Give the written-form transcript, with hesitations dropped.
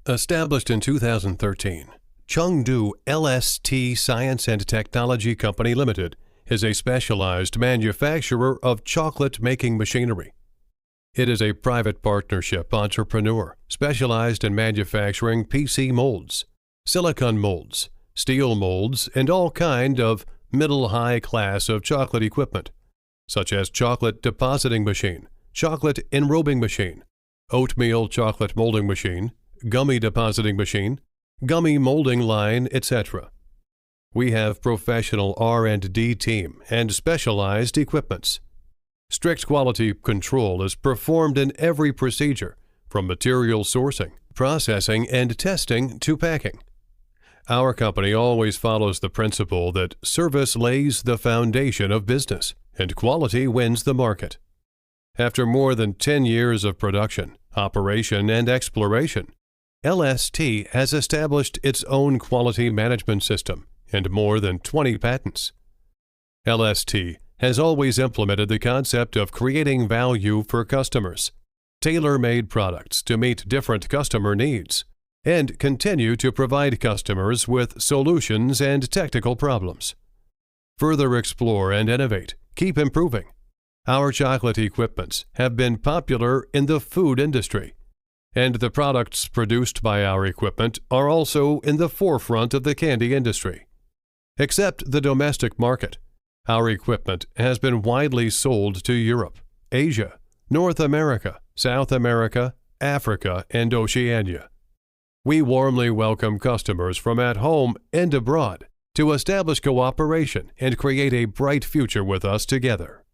Established in 2013, Chengdu LST Science and Technology Company Limited is a specialized manufacturer of chocolate-making machinery. It is a private partnership entrepreneur specialized in manufacturing PC molds, silicon molds, steel molds, and all kind of middle-high class of chocolate equipment, such as chocolate depositing machine, chocolate enrobing machine, oatmeal chocolate molding machine, gummy depositing machine, gummy molding line, etc. We have professional R&D team and specialized equipments. Strict quality control is performed in every procedure, from material sourcing, processing, and testing to packing. Our company always follows the principle that service lays the foundation of business and quality wins the market. After more than 10 years of production, operation, and exploration, LST has established its own quality management system and more than 20 patents. LST has always implemented the concept of creating value for customers, tailor-made products to meet different customer needs, and continue to provide customers with solutions and technical problems. Further explore and innovate, keep improving. Our chocolate equipments have been popular in the food industry, and the products produced by our equipment are also in the forefront of the candy industry. Except the domestic market, our equipment has been widely sold to Europe, Asia, North America, South America, Africa, and Oceania. We warmly welcome customers from at home and abroad to establish cooperation and create a bright future with us together.